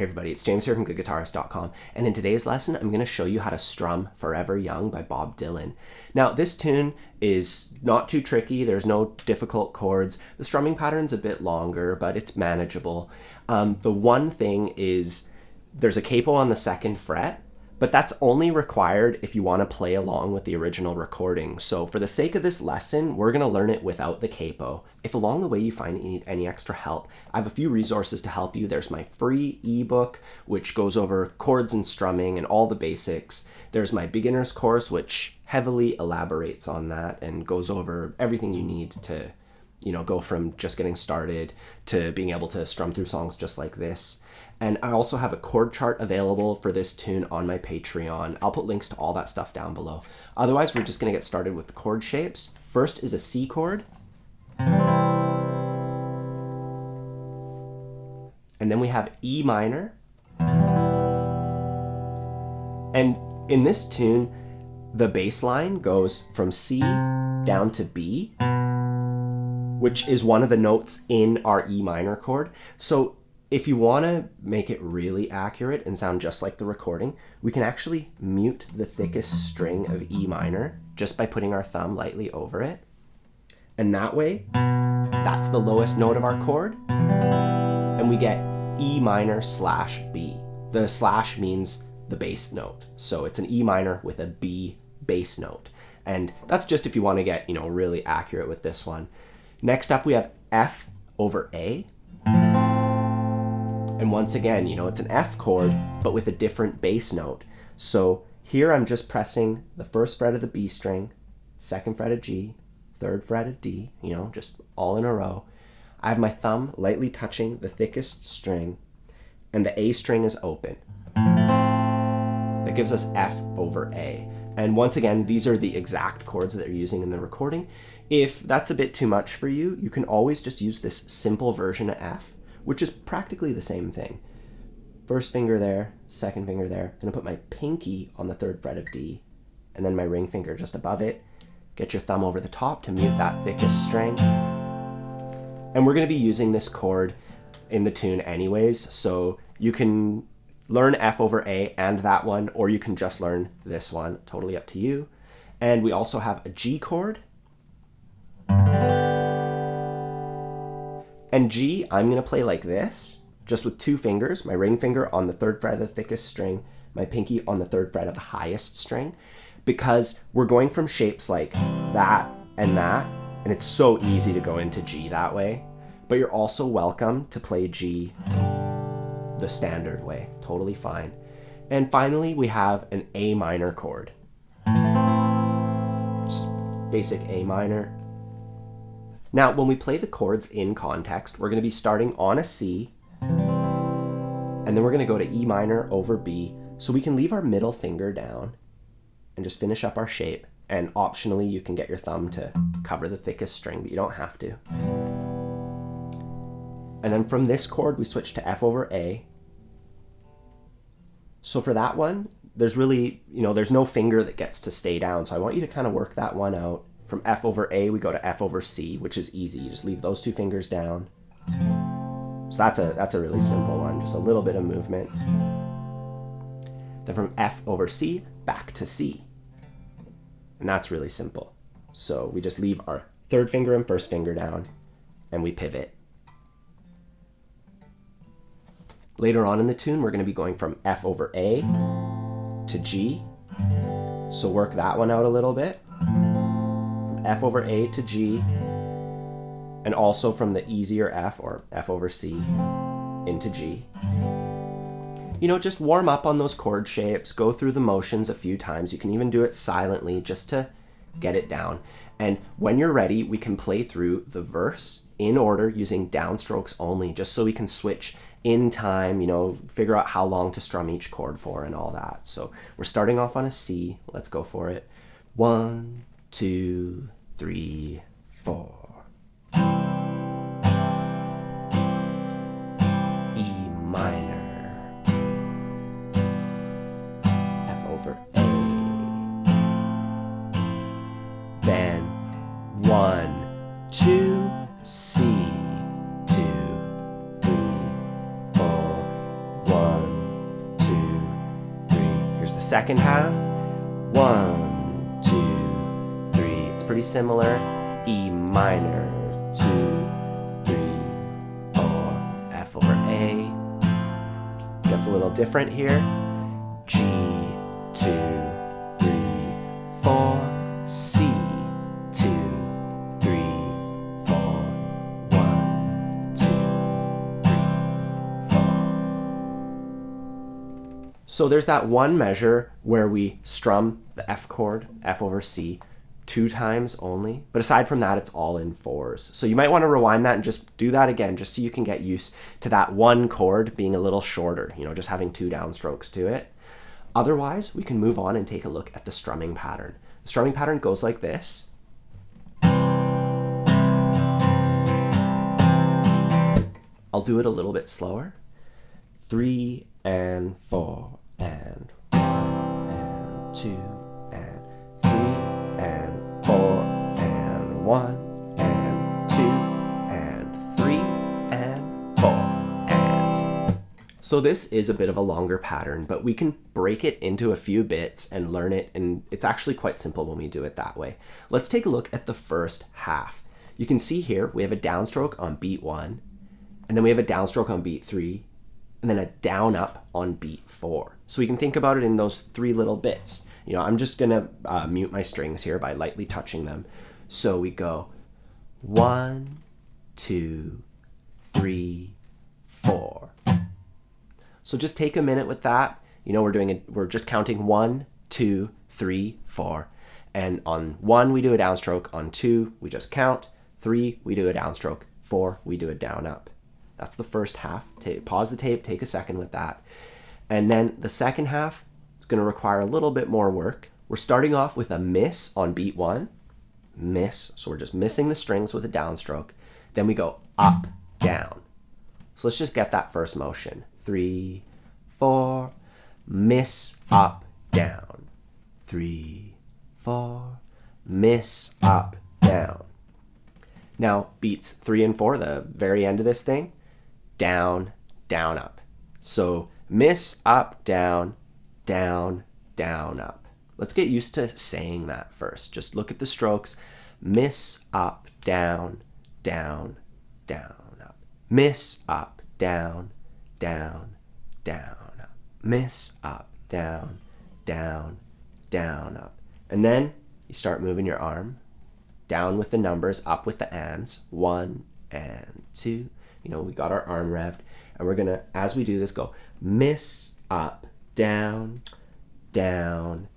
Hey everybody, it's James here from GoodGuitarist.com, and in today's lesson I'm going to show you how to strum Forever Young by Bob Dylan. Now this tune is not too tricky, there's no difficult chords, the strumming pattern's a bit longer but it's manageable. The one thing is there's a capo on the 2nd fret, but that's only required if you want to play along with the original recording. So for the sake of this lesson, we're going to learn it without the capo. If along the way you find you need any extra help, I have a few resources to help you. There's my free ebook, which goes over chords and strumming and all the basics. There's my beginner's course, which heavily elaborates on that and goes over everything you need to, go from just getting started to being able to strum through songs just like this. And I also have a chord chart available for this tune on my Patreon. I'll put links to all that stuff down below. Otherwise, we're just going to get started with the chord shapes. First is a C chord. And then we have E minor. And in this tune, the bass line goes from C down to B, which is one of the notes in our E minor chord. So if you want to make it really accurate and sound just like the recording, we can actually mute the thickest string of E minor just by putting our thumb lightly over it. And that way, that's the lowest note of our chord. And we get E minor slash B. The slash means the bass note. So it's an E minor with a B bass note. And that's just if you want to get, really accurate with this one. Next up, we have F over A. And once again, it's an F chord, but with a different bass note. So here I'm just pressing the 1st fret of the B string, 2nd fret of G, 3rd fret of D, just all in a row. I have my thumb lightly touching the thickest string, and the A string is open. That gives us F over A. And once again, these are the exact chords that they're using in the recording. If that's a bit too much for you, you can always just use this simple version of F, which is practically the same thing. 1st finger there, 2nd finger there. I'm gonna put my pinky on the 3rd fret of D, and then my ring finger just above it. Get your thumb over the top to mute that thickest string. And we're gonna be using this chord in the tune anyways, so you can learn F over A and that one, or you can just learn this one, totally up to you. And we also have a G chord. And G, I'm going to play like this, just with 2 fingers, my ring finger on the 3rd fret of the thickest string, my pinky on the 3rd fret of the highest string, because we're going from shapes like that, and it's so easy to go into G that way, but you're also welcome to play G the standard way, totally fine. And finally, we have an A minor chord. Just basic A minor. Now, when we play the chords in context, we're going to be starting on a C, and then we're going to go to E minor over B, so we can leave our middle finger down and just finish up our shape. And optionally, you can get your thumb to cover the thickest string, but you don't have to. And then from this chord, we switch to F over A. So for that one, there's really, there's no finger that gets to stay down, so I want you to kind of work that one out. From F over A, we go to F over C, which is easy. You just leave those 2 fingers down. So that's a really simple one, just a little bit of movement. Then from F over C, back to C. And that's really simple. So we just leave our 3rd finger and 1st finger down, and we pivot. Later on in the tune, we're going to be going from F over A to G. So work that one out a little bit. F over A to G, and also from the easier F, or F over C, into G. Just warm up on those chord shapes, go through the motions a few times. You can even do it silently just to get it down. And when you're ready, we can play through the verse in order using downstrokes only, just so we can switch in time, figure out how long to strum each chord for and all that. So we're starting off on a C. Let's go for it. 1, 2, 3, 4. E minor. F over A. Then 1, 2, C, 2, 3, 4, 1. second half, 1, 2, 3. It's pretty similar. E minor, 2, 3, 4. F over A. Gets a little different here. G, 2, 3, 4. C, 2, 3, 4. 1, 2, 3, 4. So there's that one measure where we strum the F chord, F over C, 2 times only. But aside from that, it's all in 4s. So you might want to rewind that and just do that again, just so you can get used to that one chord being a little shorter, just having 2 downstrokes to it. Otherwise, we can move on and take a look at the strumming pattern. The strumming pattern goes like this. I'll do it a little bit slower. 3 and 4 and 1 and 2 and 3 and 4 and 1 and 2 and 3 and 4 and. So this is a bit of a longer pattern, but we can break it into a few bits and learn it, and it's actually quite simple when we do it that way. Let's take a look at the first half. You can see here we have a downstroke on beat 1, and then we have a downstroke on beat 3, and then a down up on beat 4. So we can think about it in those 3 little bits. I'm just gonna mute my strings here by lightly touching them. So we go 1, 2, 3, 4. So just take a minute with that. We're just counting 1, 2, 3, 4. And on 1, we do a downstroke. On 2, we just count. 3, we do a downstroke. 4, we do a down up. That's the first half. Pause the tape, take a second with that. And then the second half is going to require a little bit more work. We're starting off with a miss on beat 1. Miss. So we're just missing the strings with a downstroke. Then we go up, down. So let's just get that first motion. 3, 4, miss, up, down. 3, 4, miss, up, down. Now beats 3 and 4, the very end of this thing, down, down, up. So miss, up, down, down, down, up. Let's get used to saying that first. Just look at the strokes. Miss, up, down, down, down, up. Miss, up, down, down, down, up. Miss, up, down, down, down, up. And then you start moving your arm down with the numbers, up with the ands. 1 and 2. We got our arm revved. And we're gonna, as we do this, go miss, up, down, down,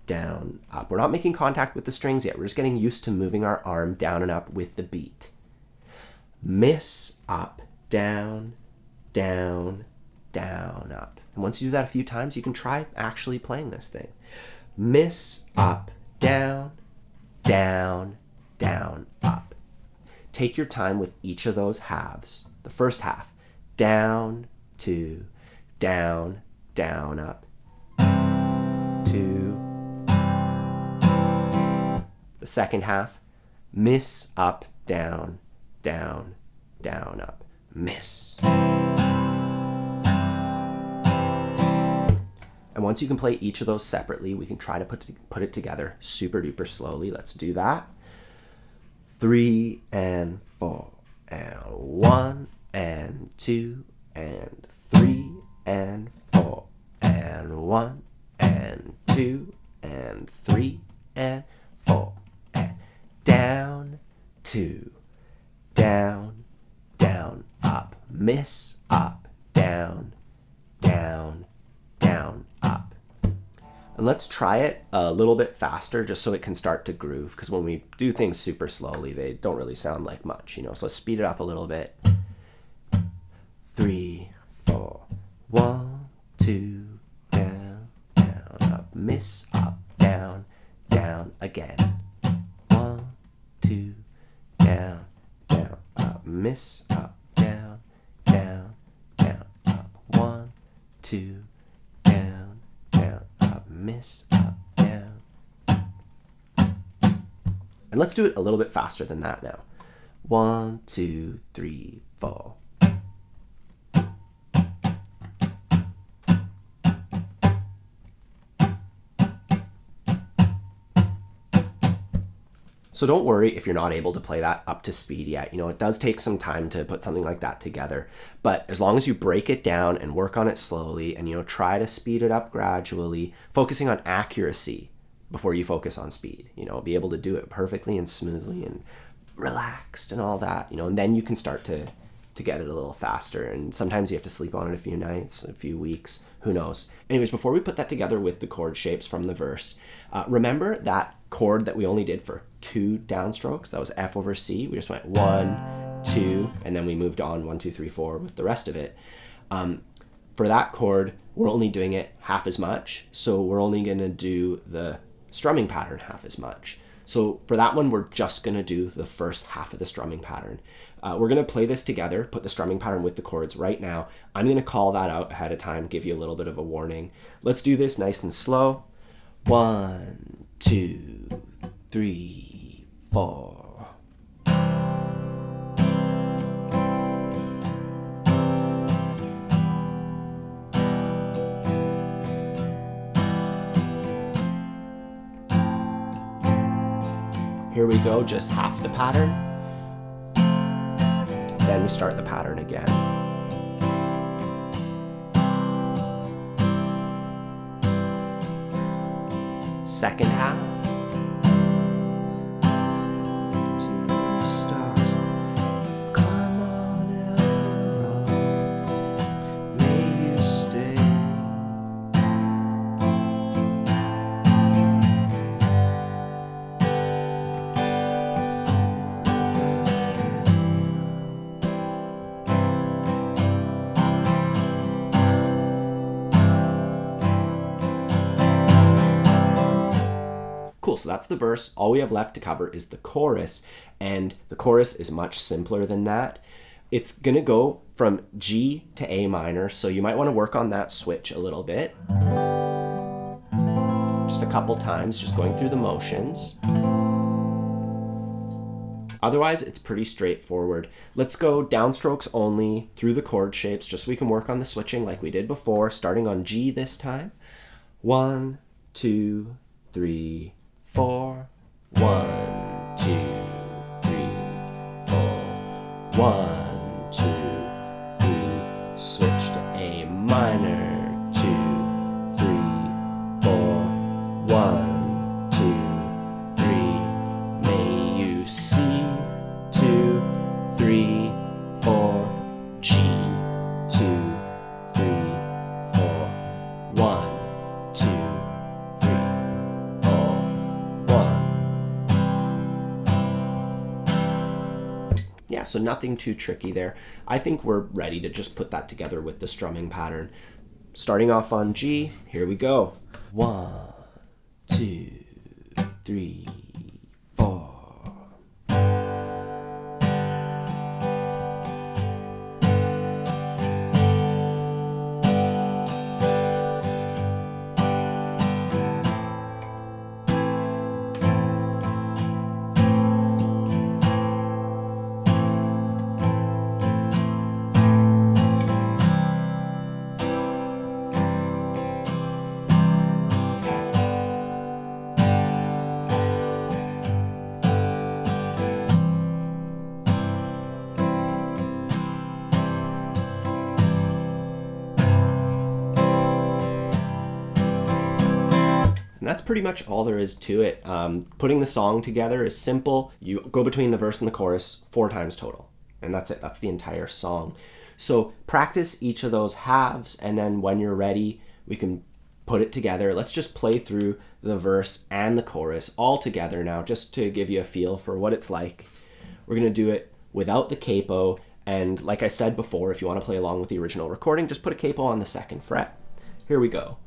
down, up. We're not making contact with the strings yet. We're just getting used to moving our arm down and up with the beat. Miss, up, down, down, down, up. And once you do that a few times, you can try actually playing this thing. Miss, up, down, down, down, up. Take your time with each of those halves. The first half, down, 2, down, down, up, 2. The second half, miss, up, down, down, down, up, miss. And once you can play each of those separately, we can try to put it together super duper slowly. Let's do that. 3 and 4 and 1 and 2 and 3 and 4 and 1 and 2 and 3 and 4 and down, 2, down, down, up, miss, up, down, down, down, up. And let's try it a little bit faster just so it can start to groove, because when we do things super slowly, they don't really sound like much, So let's speed it up a little bit. 3, 4, 1, 2, down, down, up, miss, up, down, down, again. 1, 2, down, down, up, miss, up, down, down, down, up. 1, 2, down, down, up, miss, up, down. And let's do it a little bit faster than that now. 1, 2, 3, 4. So don't worry if you're not able to play that up to speed yet. You know, it does take some time to put something like that together. But as long as you break it down and work on it slowly and, you know, try to speed it up gradually, focusing on accuracy before you focus on speed, you know, be able to do it perfectly and smoothly and relaxed and all that, you know, and then you can start to get it a little faster. And sometimes you have to sleep on it a few nights, a few weeks, who knows. Anyways, before we put that together with the chord shapes from the verse, remember that chord that we only did for 2 downstrokes? That was F over C. We just went 1, 2, and then we moved on 1, 2, 3, 4 with the rest of it. For that chord, we're only doing it half as much. So we're only gonna do the strumming pattern half as much. So for that one, we're just gonna do the first half of the strumming pattern. We're gonna play this together, put the strumming pattern with the chords right now. I'm gonna call that out ahead of time, give you a little bit of a warning. Let's do this nice and slow. 1, 2, 3, 4. Here we go, just half the pattern. Then we start the pattern again. Second half. To the stars. Come on, everyone. May you stay. Cool, so that's the verse. All we have left to cover is the chorus, and the chorus is much simpler than that. It's gonna go from G to A minor, so you might want to work on that switch a little bit. Just a couple times, just going through the motions. Otherwise, it's pretty straightforward. Let's go downstrokes only through the chord shapes, just so we can work on the switching like we did before, starting on G this time. 1, 2, 3, 4. 1, 2, 3, 4. 1, 2, 3. Switch to A minor. 2, 3, 4. 1, 2, 3. May you see. 2, 3, 4. G. 2, 3, 4. 1, 2, 3, 4, 1. Yeah, so nothing too tricky there. I think we're ready to just put that together with the strumming pattern. Starting off on G, here we go. 1, 2, 3, 4. And that's pretty much all there is to it. Putting the song together is simple. You go between the verse and the chorus 4 times total. And that's it. That's the entire song. So practice each of those halves, and then when you're ready, we can put it together. Let's just play through the verse and the chorus all together now, just to give you a feel for what it's like. We're going to do it without the capo. And like I said before, if you want to play along with the original recording, just put a capo on the 2nd fret. Here we go.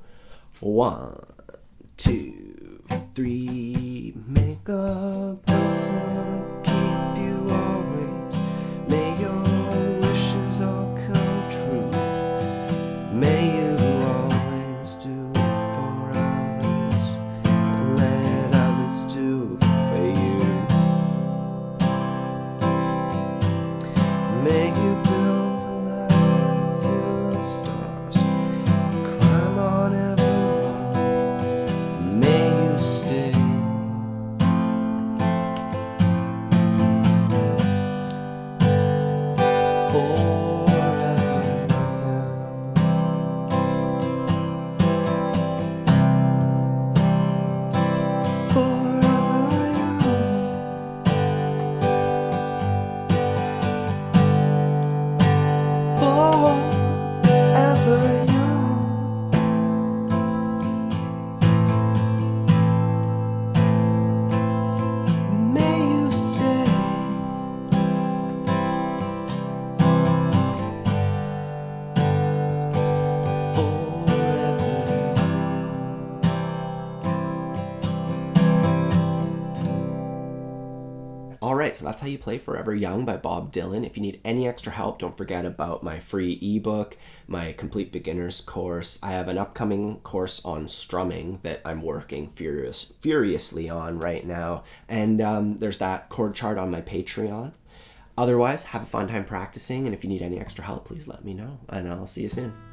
1, 2, 3. Make a blessing keep you always. May your wishes all come true. May you always do for others, and let others do for you. May you build a ladder to the stars, climb on everyone. May you stay. so that's how you play Forever Young by Bob Dylan. If you need any extra help, don't forget about my free ebook, my complete beginner's course. I have an upcoming course on strumming that I'm working furiously on right now. And there's that chord chart on my Patreon. Otherwise, have a fun time practicing, and if you need any extra help, please let me know, and I'll see you soon.